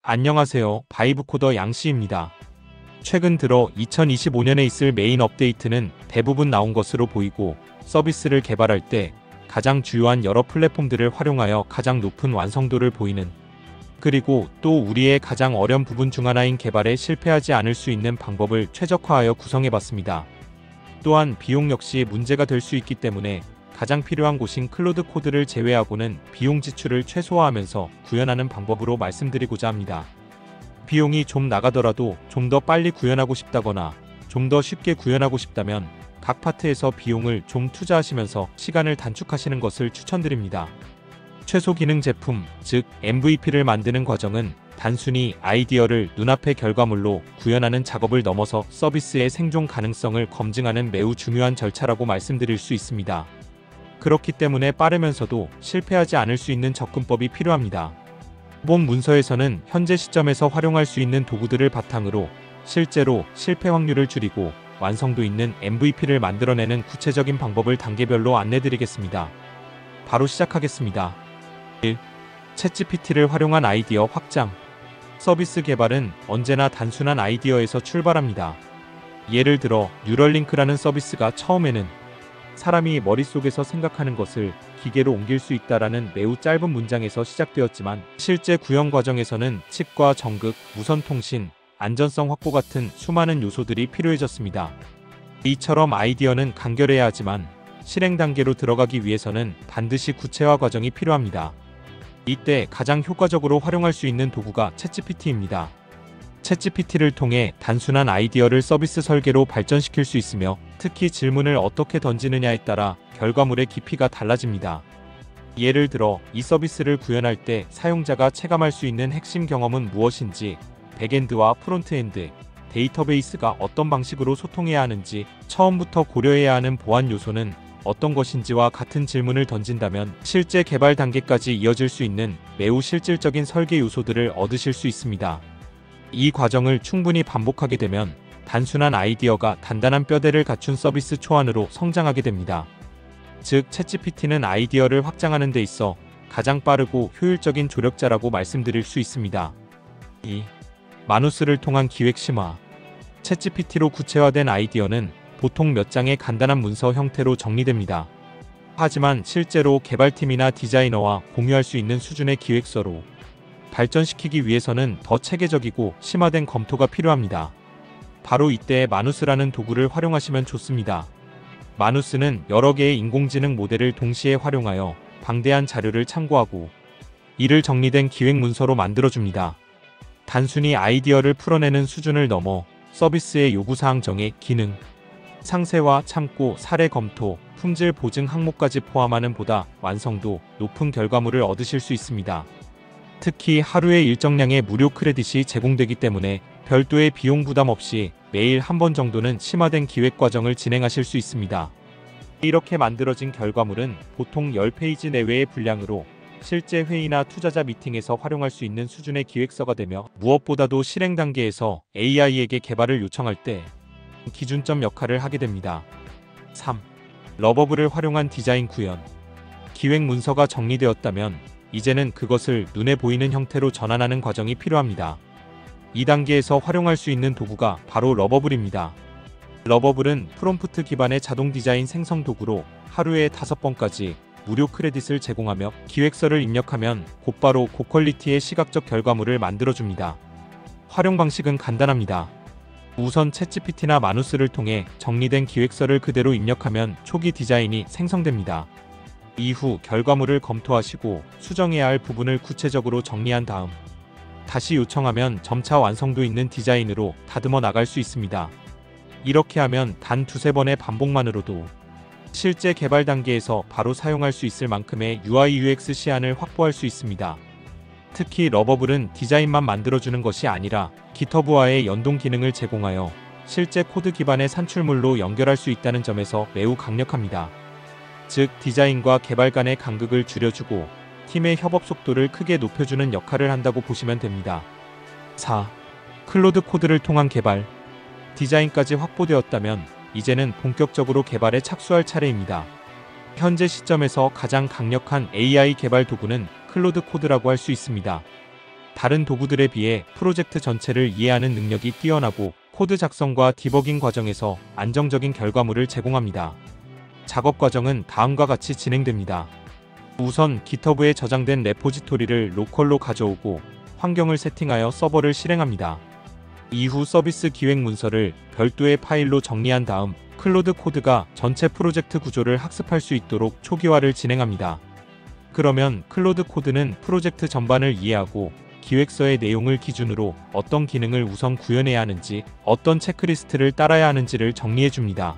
안녕하세요. 바이브코더 양씨입니다. 최근 들어 2025년에 있을 메인 업데이트는 대부분 나온 것으로 보이고, 서비스를 개발할 때 가장 주요한 여러 플랫폼들을 활용하여 가장 높은 완성도를 보이는, 그리고 또 우리의 가장 어려운 부분 중 하나인 개발에 실패하지 않을 수 있는 방법을 최적화하여 구성해봤습니다. 또한 비용 역시 문제가 될 수 있기 때문에 가장 필요한 곳인 클로드 코드를 제외하고는 비용 지출을 최소화하면서 구현하는 방법으로 말씀드리고자 합니다. 비용이 좀 나가더라도 좀 더 빨리 구현하고 싶다거나 좀 더 쉽게 구현하고 싶다면 각 파트에서 비용을 좀 투자하시면서 시간을 단축하시는 것을 추천드립니다. 최소 기능 제품, 즉 MVP를 만드는 과정은 단순히 아이디어를 눈앞의 결과물로 구현하는 작업을 넘어서 서비스의 생존 가능성을 검증하는 매우 중요한 절차라고 말씀드릴 수 있습니다. 그렇기 때문에 빠르면서도 실패하지 않을 수 있는 접근법이 필요합니다. 본 문서에서는 현재 시점에서 활용할 수 있는 도구들을 바탕으로 실제로 실패 확률을 줄이고 완성도 있는 MVP를 만들어내는 구체적인 방법을 단계별로 안내드리겠습니다. 바로 시작하겠습니다. 1. 챗GPT를 활용한 아이디어 확장. 서비스 개발은 언제나 단순한 아이디어에서 출발합니다. 예를 들어 뉴럴링크라는 서비스가 처음에는 사람이 머릿속에서 생각하는 것을 기계로 옮길 수 있다라는 매우 짧은 문장에서 시작되었지만, 실제 구현 과정에서는 칩과 전극, 무선통신, 안전성 확보 같은 수많은 요소들이 필요해졌습니다. 이처럼 아이디어는 간결해야 하지만 실행 단계로 들어가기 위해서는 반드시 구체화 과정이 필요합니다. 이때 가장 효과적으로 활용할 수 있는 도구가 챗GPT입니다. 챗GPT를 통해 단순한 아이디어를 서비스 설계로 발전시킬 수 있으며, 특히 질문을 어떻게 던지느냐에 따라 결과물의 깊이가 달라집니다. 예를 들어 이 서비스를 구현할 때 사용자가 체감할 수 있는 핵심 경험은 무엇인지, 백엔드와 프론트엔드, 데이터베이스가 어떤 방식으로 소통해야 하는지, 처음부터 고려해야 하는 보안 요소는 어떤 것인지와 같은 질문을 던진다면 실제 개발 단계까지 이어질 수 있는 매우 실질적인 설계 요소들을 얻으실 수 있습니다. 이 과정을 충분히 반복하게 되면 단순한 아이디어가 단단한 뼈대를 갖춘 서비스 초안으로 성장하게 됩니다. 즉, 챗GPT는 아이디어를 확장하는 데 있어 가장 빠르고 효율적인 조력자라고 말씀드릴 수 있습니다. 2. 마누스를 통한 기획 심화. 챗GPT로 구체화된 아이디어는 보통 몇 장의 간단한 문서 형태로 정리됩니다. 하지만 실제로 개발팀이나 디자이너와 공유할 수 있는 수준의 기획서로 발전시키기 위해서는 더 체계적이고 심화된 검토가 필요합니다. 바로 이때 마누스라는 도구를 활용하시면 좋습니다. 마누스는 여러 개의 인공지능 모델을 동시에 활용하여 방대한 자료를 참고하고 이를 정리된 기획 문서로 만들어줍니다. 단순히 아이디어를 풀어내는 수준을 넘어 서비스의 요구사항 정의, 기능, 상세화, 참고, 사례 검토, 품질 보증 항목까지 포함하는 보다 완성도 높은 결과물을 얻으실 수 있습니다. 특히 하루에 일정량의 무료 크레딧이 제공되기 때문에 별도의 비용 부담 없이 매일 한 번 정도는 심화된 기획 과정을 진행하실 수 있습니다. 이렇게 만들어진 결과물은 보통 10페이지 내외의 분량으로 실제 회의나 투자자 미팅에서 활용할 수 있는 수준의 기획서가 되며, 무엇보다도 실행 단계에서 AI에게 개발을 요청할 때 기준점 역할을 하게 됩니다. 3. 러버블을 활용한 디자인 구현. 기획 문서가 정리되었다면 이제는 그것을 눈에 보이는 형태로 전환하는 과정이 필요합니다. 이 단계에서 활용할 수 있는 도구가 바로 러버블입니다. 러버블은 프롬프트 기반의 자동 디자인 생성 도구로 하루에 5번까지 무료 크레딧을 제공하며, 기획서를 입력하면 곧바로 고퀄리티의 시각적 결과물을 만들어줍니다. 활용 방식은 간단합니다. 우선 챗GPT나 마누스를 통해 정리된 기획서를 그대로 입력하면 초기 디자인이 생성됩니다. 이후 결과물을 검토하시고 수정해야 할 부분을 구체적으로 정리한 다음 다시 요청하면 점차 완성도 있는 디자인으로 다듬어 나갈 수 있습니다. 이렇게 하면 단 2-3번의 반복만으로도 실제 개발 단계에서 바로 사용할 수 있을 만큼의 UI UX 시안을 확보할 수 있습니다. 특히 러버블은 디자인만 만들어주는 것이 아니라 GitHub와의 연동 기능을 제공하여 실제 코드 기반의 산출물로 연결할 수 있다는 점에서 매우 강력합니다. 즉, 디자인과 개발 간의 간극을 줄여주고 팀의 협업 속도를 크게 높여주는 역할을 한다고 보시면 됩니다. 4. 클로드 코드를 통한 개발. 디자인까지 확보되었다면 이제는 본격적으로 개발에 착수할 차례입니다. 현재 시점에서 가장 강력한 AI 개발 도구는 클로드 코드라고 할 수 있습니다. 다른 도구들에 비해 프로젝트 전체를 이해하는 능력이 뛰어나고 코드 작성과 디버깅 과정에서 안정적인 결과물을 제공합니다. 작업 과정은 다음과 같이 진행됩니다. 우선 GitHub에 저장된 레포지토리를 로컬로 가져오고 환경을 세팅하여 서버를 실행합니다. 이후 서비스 기획 문서를 별도의 파일로 정리한 다음 클로드 코드가 전체 프로젝트 구조를 학습할 수 있도록 초기화를 진행합니다. 그러면 클로드 코드는 프로젝트 전반을 이해하고 기획서의 내용을 기준으로 어떤 기능을 우선 구현해야 하는지, 어떤 체크리스트를 따라야 하는지를 정리해줍니다.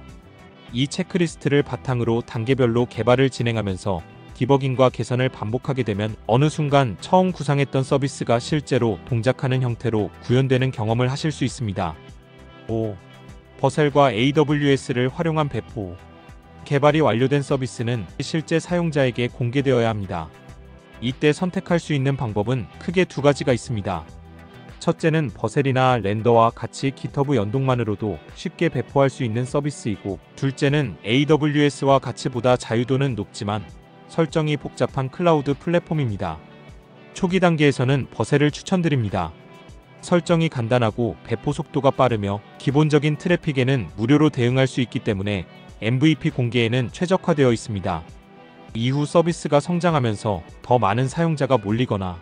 이 체크리스트를 바탕으로 단계별로 개발을 진행하면서 디버깅과 개선을 반복하게 되면 어느 순간 처음 구상했던 서비스가 실제로 동작하는 형태로 구현되는 경험을 하실 수 있습니다. 5. 버셀과 AWS를 활용한 배포. 개발이 완료된 서비스는 실제 사용자에게 공개되어야 합니다. 이때 선택할 수 있는 방법은 크게 두 가지가 있습니다. 첫째는 버셀이나 렌더와 같이 GitHub 연동만으로도 쉽게 배포할 수 있는 서비스이고, 둘째는 AWS와 같이 보다 자유도는 높지만 설정이 복잡한 클라우드 플랫폼입니다. 초기 단계에서는 버셀을 추천드립니다. 설정이 간단하고 배포 속도가 빠르며 기본적인 트래픽에는 무료로 대응할 수 있기 때문에 MVP 공개에는 최적화되어 있습니다. 이후 서비스가 성장하면서 더 많은 사용자가 몰리거나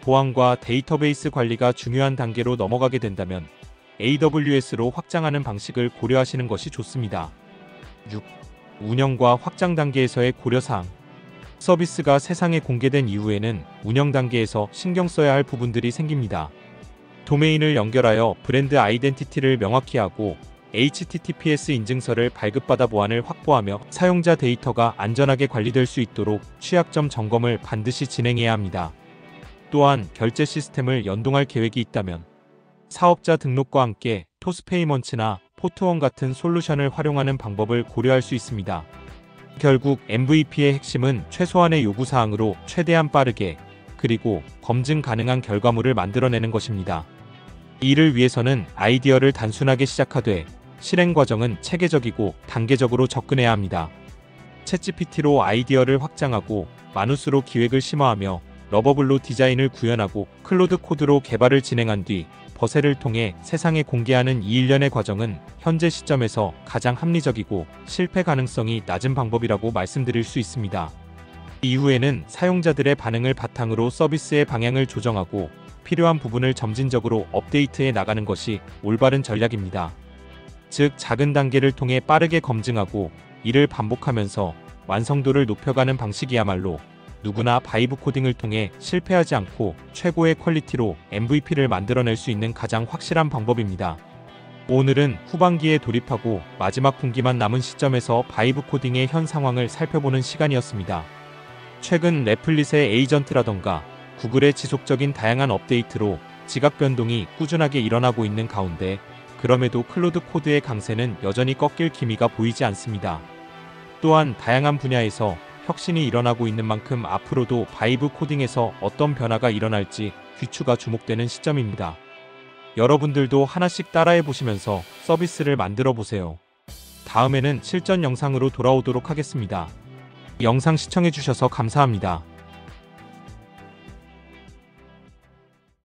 보안과 데이터베이스 관리가 중요한 단계로 넘어가게 된다면 AWS로 확장하는 방식을 고려하시는 것이 좋습니다. 6. 운영과 확장 단계에서의 고려사항. 서비스가 세상에 공개된 이후에는 운영 단계에서 신경 써야 할 부분들이 생깁니다. 도메인을 연결하여 브랜드 아이덴티티를 명확히 하고 HTTPS 인증서를 발급받아 보안을 확보하며 사용자 데이터가 안전하게 관리될 수 있도록 취약점 점검을 반드시 진행해야 합니다. 또한 결제 시스템을 연동할 계획이 있다면 사업자 등록과 함께 토스페이먼츠나 포트원 같은 솔루션을 활용하는 방법을 고려할 수 있습니다. 결국 MVP의 핵심은 최소한의 요구사항으로 최대한 빠르게 그리고 검증 가능한 결과물을 만들어내는 것입니다. 이를 위해서는 아이디어를 단순하게 시작하되 실행 과정은 체계적이고 단계적으로 접근해야 합니다. 챗GPT로 아이디어를 확장하고 마누스로 기획을 심화하며 러버블로 디자인을 구현하고 클로드 코드로 개발을 진행한 뒤 버셀을 통해 세상에 공개하는 이 일련의 과정은 현재 시점에서 가장 합리적이고 실패 가능성이 낮은 방법이라고 말씀드릴 수 있습니다. 이후에는 사용자들의 반응을 바탕으로 서비스의 방향을 조정하고 필요한 부분을 점진적으로 업데이트해 나가는 것이 올바른 전략입니다. 즉, 작은 단계를 통해 빠르게 검증하고 이를 반복하면서 완성도를 높여가는 방식이야말로 누구나 바이브 코딩을 통해 실패하지 않고 최고의 퀄리티로 MVP를 만들어낼 수 있는 가장 확실한 방법입니다. 오늘은 후반기에 돌입하고 마지막 분기만 남은 시점에서 바이브 코딩의 현 상황을 살펴보는 시간이었습니다. 최근 레플릿의 에이전트라던가 구글의 지속적인 다양한 업데이트로 지각 변동이 꾸준하게 일어나고 있는 가운데 그럼에도 클로드 코드의 강세는 여전히 꺾일 기미가 보이지 않습니다. 또한 다양한 분야에서 혁신이 일어나고 있는 만큼 앞으로도 바이브 코딩에서 어떤 변화가 일어날지 귀추가 주목되는 시점입니다. 여러분들도 하나씩 따라해 보시면서 서비스를 만들어 보세요. 다음에는 실전 영상으로 돌아오도록 하겠습니다. 영상 시청해 주셔서 감사합니다.